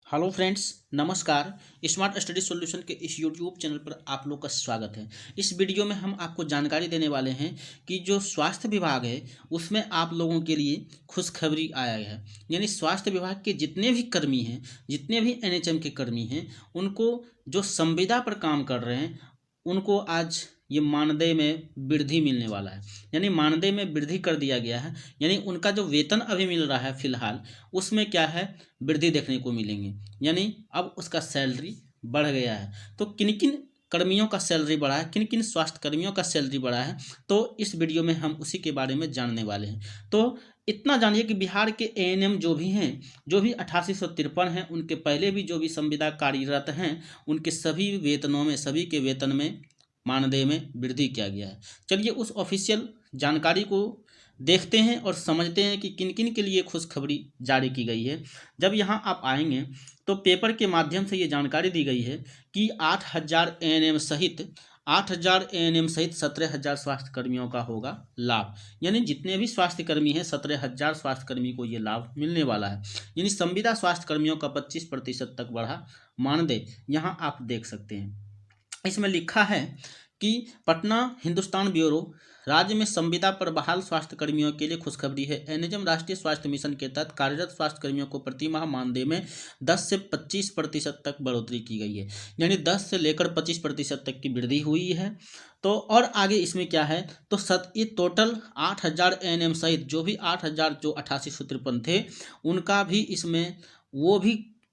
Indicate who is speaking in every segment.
Speaker 1: Hello friends, नमस्कार। Smart study solution के इस यूट्यूब चैनल पर आप लोग का स्वागत है। इस वीडियो में हम आपको जानकारी देने वाले हैं कि जो स्वास्थ्य विभाग है उसमें आप लोगों के लिए खुशखबरी आया है। यानी स्वास्थ्य विभाग के जितने भी कर्मी हैं, जितने भी एनएचएम के कर्मी हैं, उनको जो संविदा पर काम कर रहे हैं उनको आज ये मानदेय में वृद्धि मिलने वाला है। यानी मानदेय में वृद्धि कर दिया गया है। यानी उनका जो वेतन अभी मिल रहा है फिलहाल, उसमें क्या है, वृद्धि देखने को मिलेंगे। यानी अब उसका सैलरी बढ़ गया है। तो किन किन कर्मियों का सैलरी बढ़ा है, किन किन स्वास्थ्य कर्मियों का सैलरी बढ़ा है, तो इस वीडियो में हम उसी के बारे में जानने वाले हैं। तो इतना जानिए कि बिहार के एएनएम जो भी हैं, जो भी 8853 हैं, उनके पहले भी जो भी संविदा कार्यरत हैं, उनके सभी वेतनों में, सभी के वेतन में मानदेय में वृद्धि किया गया है। चलिए उस ऑफिशियल जानकारी को देखते हैं और समझते हैं कि किन किन के लिए खुशखबरी जारी की गई है। जब यहाँ आप आएंगे तो पेपर के माध्यम से ये जानकारी दी गई है कि 8000 एएनएम सहित 8000 एएनएम सहित 17000 स्वास्थ्य कर्मियों का होगा लाभ। यानी जितने भी स्वास्थ्य कर्मी हैं, 17000 स्वास्थ्य कर्मी को ये लाभ मिलने वाला है। यानी संविदा स्वास्थ्य कर्मियों का 25% तक बढ़ा मानदेय, यहाँ आप देख सकते हैं। इसमें लिखा है कि पटना हिंदुस्तान ब्यूरो राज्य में संविदा पर बहाल स्वास्थ्य कर्मियों के लिए खुशखबरी है। एनएचएम राष्ट्रीय स्वास्थ्य मिशन के तहत कार्यरत स्वास्थ्य कर्मियों को प्रति माह मानदेय में 10 से 25% तक बढ़ोतरी की गई है। यानी 10 से लेकर 25% तक की वृद्धि हुई है। तो और आगे इसमें क्या है, तो ये टोटल 8000 एएनएम सहित जो भी 8000 जो 8853 थे, उनका भी इसमें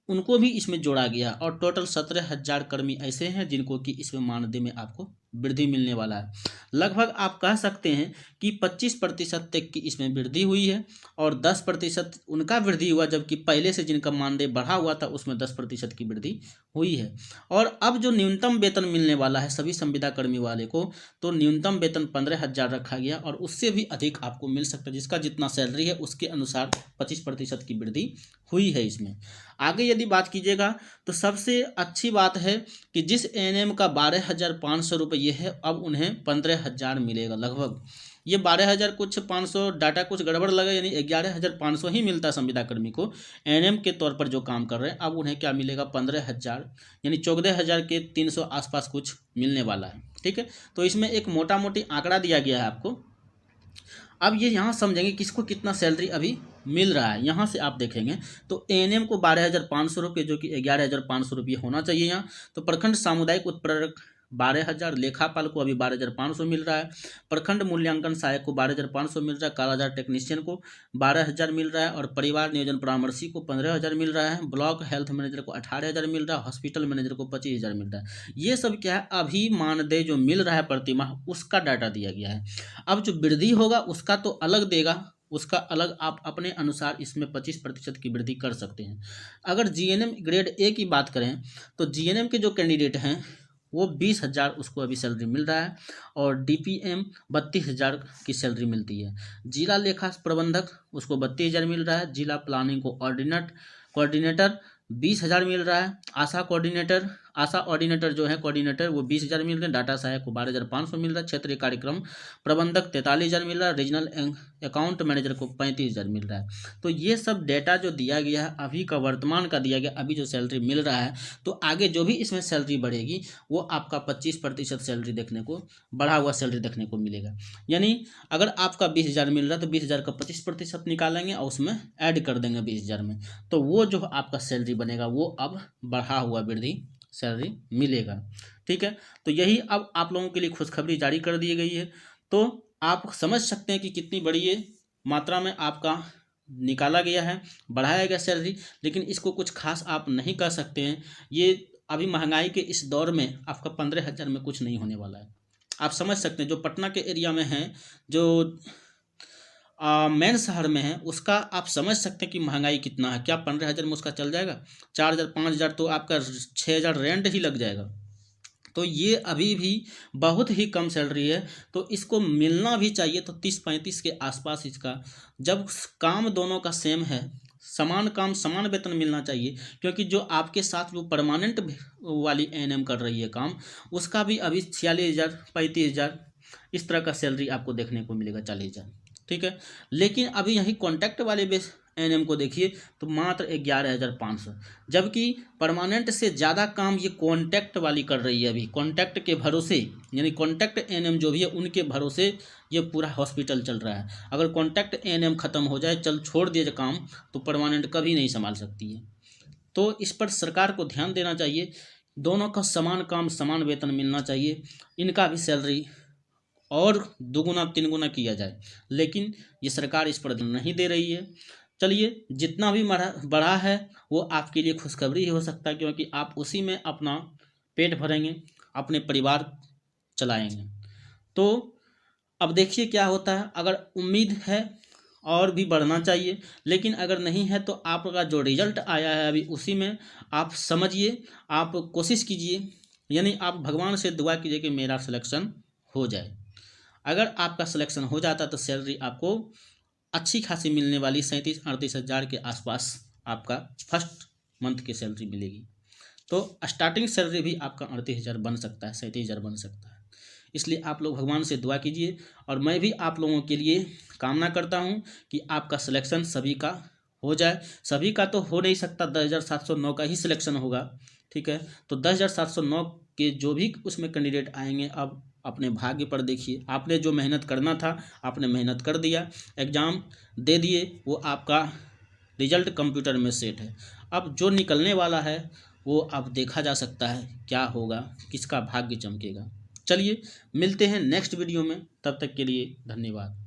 Speaker 1: उनको भी इसमें जोड़ा गया और टोटल 17000 कर्मी ऐसे हैं जिनको कि इसमें मानदेय में आपको वृद्धि मिलने वाला है। लगभग आप कह सकते हैं कि 25% तक की इसमें वृद्धि हुई है और 10% उनका वृद्धि हुआ, जबकि पहले से जिनका मानदेय बढ़ा हुआ था उसमें 10% की वृद्धि हुई है। और अब जो न्यूनतम वेतन मिलने वाला है सभी संविदा कर्मी वाले को, तो न्यूनतम वेतन 15000 रखा गया और उससे भी अधिक आपको मिल सकता है। जिसका जितना सैलरी है उसके अनुसार 25% की वृद्धि हुई है इसमें। आगे यदि बात कीजिएगा तो सबसे अच्छी बात है कि जिस एएनएम का 12500 रुपये है, अब उन्हें 15000 मिलेगा। लगभग ये 12000 कुछ 500 डाटा कुछ गड़बड़ लगा, यानी 11500 ही मिलता है संविदा कर्मी को एएनएम के तौर पर जो काम कर रहे हैं। अब उन्हें क्या मिलेगा, 15000, यानी 14000 के 300 आसपास कुछ मिलने वाला है। ठीक है, तो इसमें एक मोटा मोटी आंकड़ा दिया गया है आपको। अब ये यहाँ समझेंगे किसको कितना सैलरी अभी मिल रहा है। यहाँ से आप देखेंगे तो एएनएम को 12500 रुपये, जो कि 11500 रुपये होना चाहिए यहाँ। तो प्रखंड सामुदायिक उत्प्रेरक 12000, लेखापाल को अभी 12500 मिल रहा है। प्रखंड मूल्यांकन सहायक को 12500 मिल रहा है। कालाजार टेक्नीशियन को 12000 मिल रहा है और परिवार नियोजन परामर्शी को 15000 मिल रहा है। ब्लॉक हेल्थ मैनेजर को 18000 मिल रहा है। हॉस्पिटल मैनेजर को 25000 मिल रहा है। ये सब क्या है, अभी मानदेय जो मिल रहा है प्रति माह उसका डाटा दिया गया है। अब जो वृद्धि होगा उसका तो अलग देगा, उसका अलग आप अपने अनुसार इसमें 25% की वृद्धि कर सकते हैं। अगर जीएनएम ग्रेड ए की बात करें तो जीएनएम के जो कैंडिडेट हैं वो 20000 उसको अभी सैलरी मिल रहा है और डीपीएम 32000 की सैलरी मिलती है। जिला लेखा प्रबंधक उसको 32000 मिल रहा है। जिला प्लानिंग को कोऑर्डिनेटर 20000 मिल रहा है। आशा ऑर्डिनेटर जो है कोऑर्डिनेटर, वो 20000 मिल रहे हैं। डाटा सहायक को 12500 मिल रहा है। क्षेत्रीय कार्यक्रम प्रबंधक 43000 मिल रहा है। रीजनल अकाउंट मैनेजर को 35000 मिल रहा है। तो ये सब डेटा जो दिया गया है अभी का, वर्तमान का दिया गया, अभी जो सैलरी मिल रहा है। तो आगे जो भी इसमें सैलरी बढ़ेगी वो आपका 25% सैलरी देखने को, बढ़ा हुआ सैलरी देखने को मिलेगा। यानी अगर आपका 20000 मिल रहा है तो 20000 का 25% निकालेंगे और उसमें ऐड कर देंगे 20000 में, तो वो जो आपका सैलरी बनेगा वो अब बढ़ा हुआ वृद्धि सैलरी मिलेगा। ठीक है, तो यही अब आप लोगों के लिए खुशखबरी जारी कर दी गई है। तो आप समझ सकते हैं कि कितनी बड़ी ये मात्रा में आपका निकाला गया है, बढ़ाया गया सैलरी। लेकिन इसको कुछ खास आप नहीं कर सकते हैं। ये अभी महंगाई के इस दौर में आपका 15000 में कुछ नहीं होने वाला है। आप समझ सकते हैं जो पटना के एरिया में है, जो मेन शहर में है, उसका आप समझ सकते हैं कि महंगाई कितना है। क्या 15000 में उसका चल जाएगा? 4000 5000 तो आपका 6000 रेंट ही लग जाएगा। तो ये अभी भी बहुत ही कम सैलरी है। तो इसको मिलना भी चाहिए तो 30-35 के आसपास इसका, जब काम दोनों का सेम है, समान काम समान वेतन मिलना चाहिए। क्योंकि जो आपके साथ जो परमानेंट वाली एएनएम कर रही है काम, उसका भी अभी 46000 35000 इस तरह का सैलरी आपको देखने को मिलेगा, 40000। ठीक है, लेकिन अभी यही कॉन्टैक्ट वाले बेस एनएम को देखिए तो मात्र 11,500, जबकि परमानेंट से ज़्यादा काम ये कॉन्टैक्ट वाली कर रही है। अभी कॉन्टैक्ट के भरोसे, यानी कॉन्टैक्ट एनएम जो भी है उनके भरोसे ये पूरा हॉस्पिटल चल रहा है। अगर कॉन्टैक्ट एनएम ख़त्म हो जाए, चल छोड़ दिए काम, तो परमानेंट कभी नहीं संभाल सकती है। तो इस पर सरकार को ध्यान देना चाहिए। दोनों का समान काम समान वेतन मिलना चाहिए। इनका भी सैलरी और दुगुना तीन गुना किया जाए, लेकिन ये सरकार इस पर ध्यान नहीं दे रही है। चलिए, जितना भी बढ़ा है वो आपके लिए खुशखबरी ही हो सकता है, क्योंकि आप उसी में अपना पेट भरेंगे, अपने परिवार चलाएंगे। तो अब देखिए क्या होता है। अगर उम्मीद है और भी बढ़ना चाहिए, लेकिन अगर नहीं है तो आपका जो रिजल्ट आया है अभी उसी में आप समझिए, आप कोशिश कीजिए, यानी आप भगवान से दुआ कीजिए कि मेरा सिलेक्शन हो जाए। अगर आपका सिलेक्शन हो जाता तो सैलरी आपको अच्छी खासी मिलने वाली, 37-38 हज़ार के आसपास आपका फर्स्ट मंथ की सैलरी मिलेगी। तो स्टार्टिंग सैलरी भी आपका 38,000 बन सकता है, 37,000 बन सकता है। इसलिए आप लोग भगवान से दुआ कीजिए, और मैं भी आप लोगों के लिए कामना करता हूं कि आपका सिलेक्शन सभी का हो जाए। सभी का तो हो नहीं सकता, 10,709 का ही सिलेक्शन होगा, ठीक है। तो 10,709 के जो भी उसमें कैंडिडेट आएंगे, अब अपने भाग्य पर देखिए। आपने जो मेहनत करना था आपने मेहनत कर दिया, एग्ज़ाम दे दिए, वो आपका रिजल्ट कंप्यूटर में सेट है। अब जो निकलने वाला है वो अब देखा जा सकता है क्या होगा, किसका भाग्य चमकेगा। चलिए मिलते हैं नेक्स्ट वीडियो में, तब तक के लिए धन्यवाद।